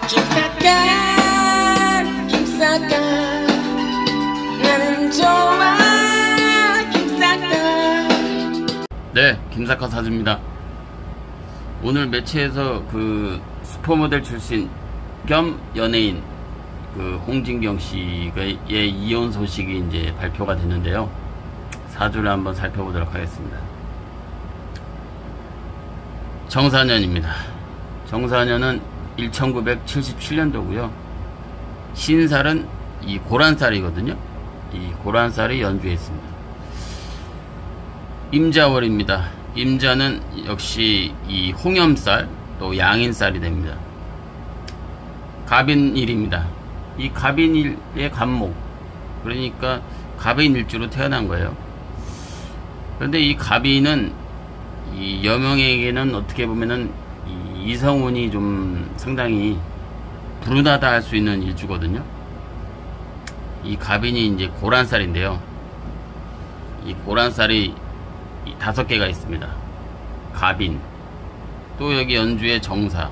김삿갓 김삿갓 나는 좋아 김삿갓. 네, 김삿갓 사주입니다. 오늘 매체에서 그 슈퍼모델 출신 겸 연예인 그 홍진경 씨의 이혼 소식이 이제 발표가 됐는데요. 사주를 한번 살펴보도록 하겠습니다. 정사년입니다. 정사년은 1977년도고요. 신살은 이 고란살이거든요. 이 고란살이 연주에 있습니다. 임자월입니다. 임자는 역시 이 홍염살 또 양인살이 됩니다. 갑인일입니다. 이 갑인일의 갑목, 그러니까 갑인일주로 태어난 거예요. 그런데 이 갑인은 이 여명에게는 어떻게 보면은 이 이성운이 좀 상당히 불운하다 할 수 있는 일주거든요. 이 갑인이 이제 고란살인데요. 이 고란살이 5개가 있습니다. 갑인, 또 여기 연주에 정사,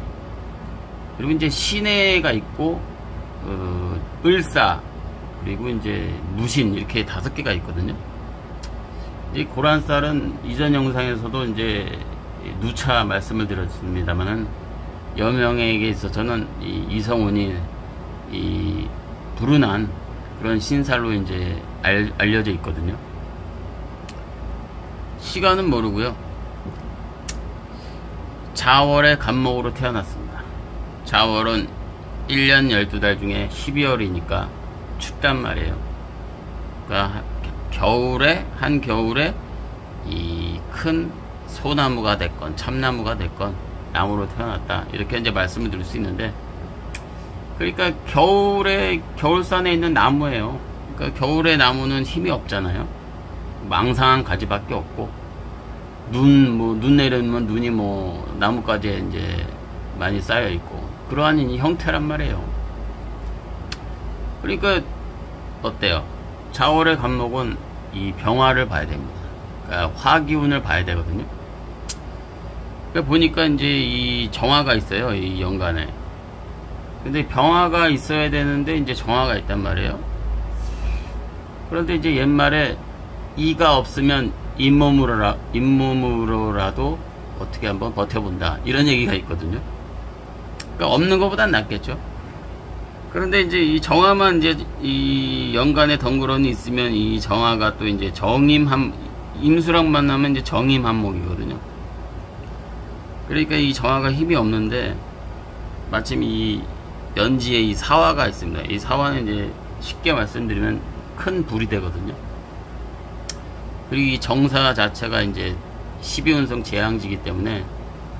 그리고 이제 신해가 있고 을사, 그리고 이제 무신, 이렇게 5개가 있거든요. 이 고란살은 이전 영상에서도 이제 누차 말씀을 드렸습니다만은 여명에게 있어서는 이 이성운이 이 불운한 그런 신살로 이제 알려져 있거든요. 시간은 모르고요. 자월의 갑목으로 태어났습니다. 자월은 1년 12달 중에 12월이니까 춥단 말이에요. 그러니까 한겨울에 이 큰 소나무가 됐건 참나무가 됐건 나무로 태어났다, 이렇게 이제 말씀을 드릴 수 있는데, 그러니까 겨울산에 있는 나무예요. 그러니까 겨울의 나무는 힘이 없잖아요. 망상한 가지밖에 없고, 눈 내리면 눈이 나뭇가지에 이제 많이 쌓여 있고, 그러한 형태란 말이에요. 그러니까 어때요? 자월의 갑목은 이 병화를 봐야 됩니다. 그러니까 화기운을 봐야 되거든요. 그러니까 보니까 이제 이 정화가 있어요, 이 연간에. 근데 병화가 있어야 되는데 이제 정화가 있단 말이에요. 그런데 이제 옛말에 이가 없으면 잇몸으로라도 어떻게 한번 버텨본다, 이런 얘기가 있거든요. 그러니까 없는 것보단 낫겠죠. 그런데 이제 이 정화만 이제 이 연간에 덩그러니 있으면 이 정화가 또 이제 임수랑 만나면 이제 정임한목이거든요. 그러니까 이 정화가 힘이 없는데, 마침 이 연지에 이 사화가 있습니다. 이 사화는 이제 쉽게 말씀드리면 큰 불이 되거든요. 그리고 이 정사 자체가 이제 12운성 재앙지기 때문에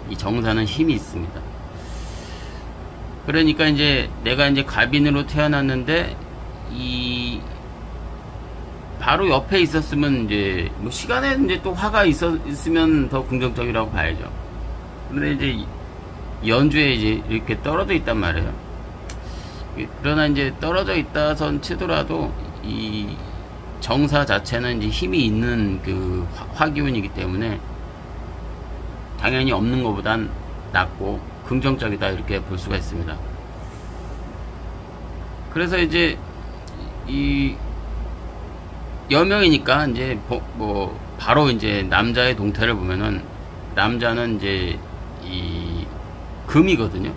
이 정사는 힘이 있습니다. 그러니까 이제 내가 이제 갑인으로 태어났는데 이 바로 옆에 있었으면 이제 시간에 이제 또 화가 있으면 더 긍정적이라고 봐야죠. 근데 이제 연주에 이제 이렇게 떨어져 있단 말이에요. 그러나 이제 떨어져 있다선 치더라도 이 정사 자체는 이제 힘이 있는 그 화기운이기 때문에 당연히 없는 것보단 낫고 긍정적이다, 이렇게 볼 수가 있습니다. 그래서 이제 이 여명이니까 이제 바로 이제 남자의 동태를 보면은, 남자는 이제 이 금이거든요.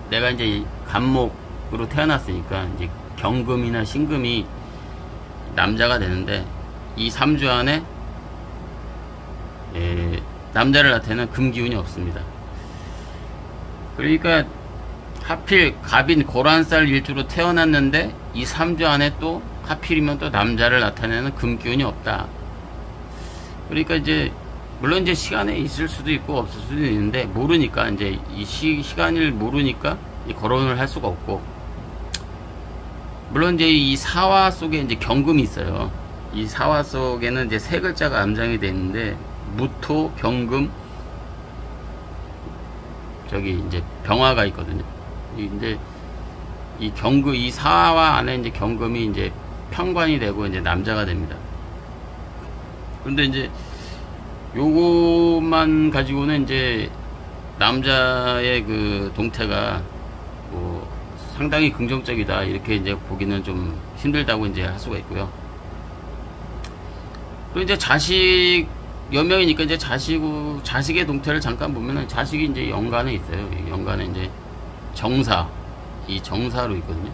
내가 이제 갑목으로 태어났으니까 이제 경금이나 신금이 남자가 되는데, 이 3주 안에 남자를 나타내는 금기운이 없습니다. 그러니까 하필 갑인 고란살 일주로 태어났는데 이 3주 안에 또 하필이면 또 남자를 나타내는 금기운이 없다. 그러니까 이제 물론 이제 시간에 있을 수도 있고 없을 수도 있는데, 모르니까 이제 이 시간을 모르니까 이 거론을 할 수가 없고, 물론 이제 이 사화 속에 이제 경금이 있어요. 이 사화 속에는 이제 3글자가 암장이 되어 있는데, 무토, 경금, 저기 이제 병화가 있거든요. 근데 이 사화 안에 이제 경금이 이제 편관이 되고 이제 남자가 됩니다. 그런데 이제 요것만 가지고는 이제 남자의 그 동태가 뭐 상당히 긍정적이다 이렇게 이제 보기는 좀 힘들다고 이제 할 수가 있고요. 또 이제 자식 여명이니까 이제 자식의 동태를 잠깐 보면은 자식이 이제 연간에 있어요. 연간에 이제 정사, 이 정사로 있거든요.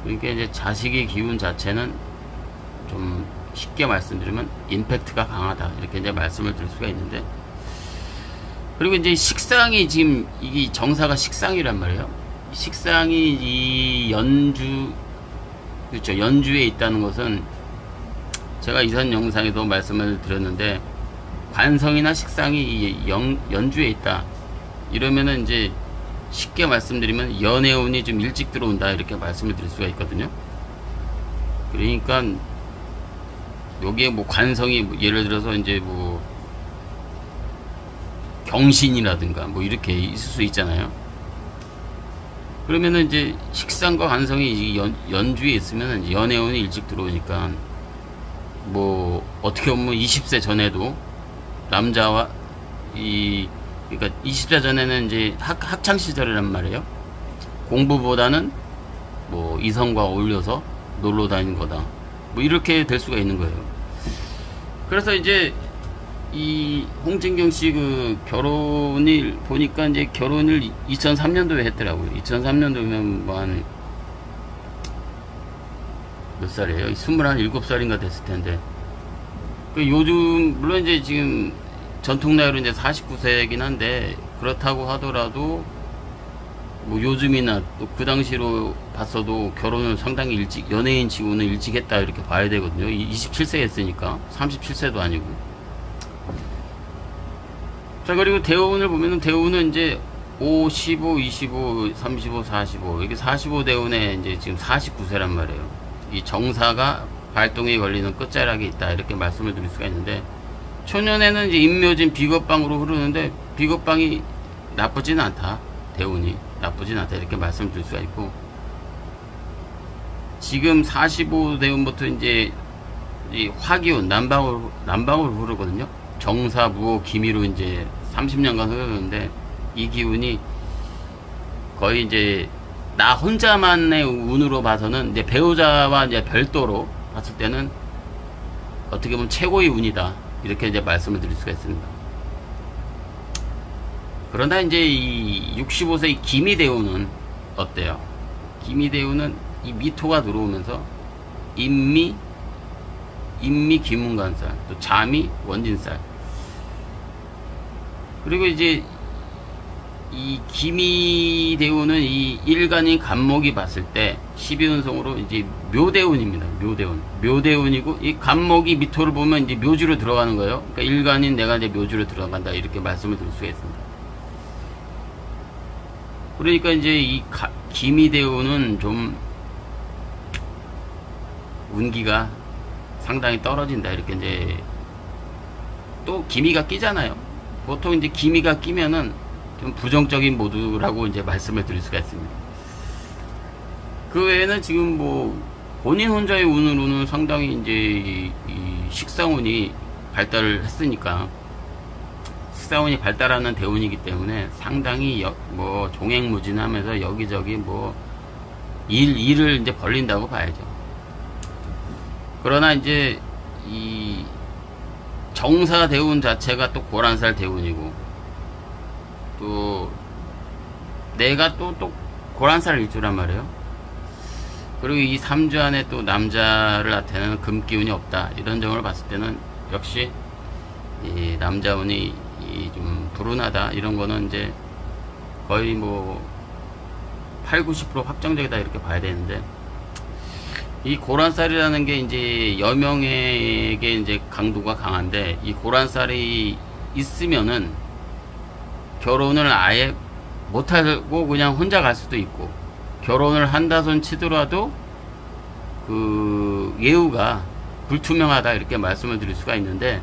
그러니까 이제 자식의 기운 자체는 좀 쉽게 말씀드리면 임팩트가 강하다 이렇게 이제 말씀을 드릴 수가 있는데, 그리고 이제 식상이 지금 이 정사가 식상이란 말이에요. 식상이 이 연주, 그렇죠, 연주에 있다는 것은 제가 이전 영상에도 말씀을 드렸는데, 관성이나 식상이 연주에 있다 이러면은 이제 쉽게 말씀드리면 연애운이 좀 일찍 들어온다 이렇게 말씀을 드릴 수가 있거든요. 그러니까 여기에 뭐 관성이 예를 들어서 이제 뭐 경신이라든가 뭐 이렇게 있을 수 있잖아요. 그러면은 이제 식상과 관성이 연주에 있으면 연애운이 일찍 들어오니까 뭐 어떻게 보면 20세 전에도 남자와 그러니까 20세 전에는 이제 학창 시절이란 말이에요. 공부보다는 뭐 이성과 어울려서 놀러 다니는 거다 뭐 이렇게 될 수가 있는 거예요. 그래서 이제 이 홍진경 씨 그 결혼을 보니까 이제 결혼을 2003년도에 했더라고요. 2003년도면 뭐 한 몇 살이에요? 27살인가 됐을 텐데. 그 요즘 물론 이제 지금 전통 나이로 이제 49세이긴 한데, 그렇다고 하더라도 뭐 요즘이나 또 그 당시로 봤어도 결혼을 상당히 일찍, 연예인 치고는 일찍 했다 이렇게 봐야 되거든요. 27세 했으니까 37세도 아니고. 자, 그리고 대운을 보면은 대운은 이제 5, 15, 25, 35, 45 이게 45 대운에 이제 지금 49세란 말이에요. 이 정사가 발동에 걸리는 끝자락이 있다 이렇게 말씀을 드릴 수가 있는데, 초년에는 이제 임묘진 비겁방으로 흐르는데 비겁방이 나쁘지는 않다, 대운이 나쁘진 않다 이렇게 말씀을 드릴 수가 있고, 지금 45 대운부터 이제 이 화기운 남방으로 흐르거든요. 정사 무호 기미로 이제 30년간 흐르는데, 이 기운이 거의 이제 나 혼자만의 운으로 봐서는 이제 배우자와 이제 별도로 봤을 때는 어떻게 보면 최고의 운이다 이렇게 이제 말씀을 드릴 수가 있습니다. 그러나 이제 이 65세 기미대운은 어때요? 기미대운은 이 미토가 들어오면서 인미 기문간살, 또 자미 원진살, 그리고 이제 이 기미대운은 이 일간인 간목이 봤을 때 12운성으로 이제 묘대운입니다. 묘대운이고, 이 간목이 미토를 보면 이제 묘지로 들어가는 거예요. 그러니까 일간인 내가 이제 묘지로 들어간다 이렇게 말씀을 드릴 수가 있습니다. 그러니까 이제 이 기미대운은 좀 운기가 상당히 떨어진다 이렇게 이제, 또 기미가 끼잖아요. 보통 이제 기미가 끼면은 좀 부정적인 모드라고 이제 말씀을 드릴 수가 있습니다. 그 외에는 지금 뭐 본인 혼자의 운으로는 상당히 이제 이 식상운이 발달을 했으니까, 식상운이 발달하는 대운이기 때문에 상당히 뭐 종횡무진하면서 여기저기 뭐 일을 이제 벌린다고 봐야죠. 그러나 이제 이 정사 대운 자체가 또 고란살 대운이고, 또 내가 또 고란살 일주란 말이에요. 그리고 이 3주 안에 또 남자를 나타내는 금기운이 없다 이런 점을 봤을 때는 역시 이 남자운이 좀 불운하다 이런 거는 이제 거의 뭐 8, 90% 확정적이다 이렇게 봐야 되는데, 이 고란살이라는 게 이제 여명에게 이제 강도가 강한데, 이 고란살이 있으면은 결혼을 아예 못하고 그냥 혼자 갈 수도 있고, 결혼을 한다손 치더라도 그 예우가 불투명하다 이렇게 말씀을 드릴 수가 있는데,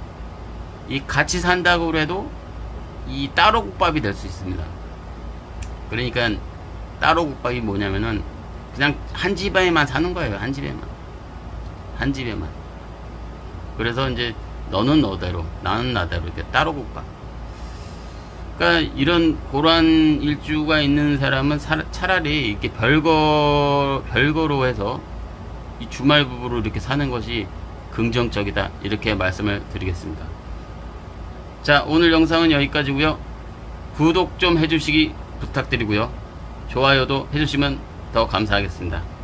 이 같이 산다고 해도 이 따로 국밥이 될 수 있습니다. 그러니까 따로 국밥이 뭐냐면은 그냥 한 집에만 사는 거예요. 한 집에만. 그래서 이제 너는 너대로 나는 나대로 이렇게 따로 국밥. 그러니까 이런 고란 일주가 있는 사람은 차라리 이렇게 별거로 해서 이 주말 부부로 이렇게 사는 것이 긍정적이다, 이렇게 말씀을 드리겠습니다. 자, 오늘 영상은 여기까지고요. 구독 좀 해주시기 부탁드리고요. 좋아요도 해주시면 더 감사하겠습니다.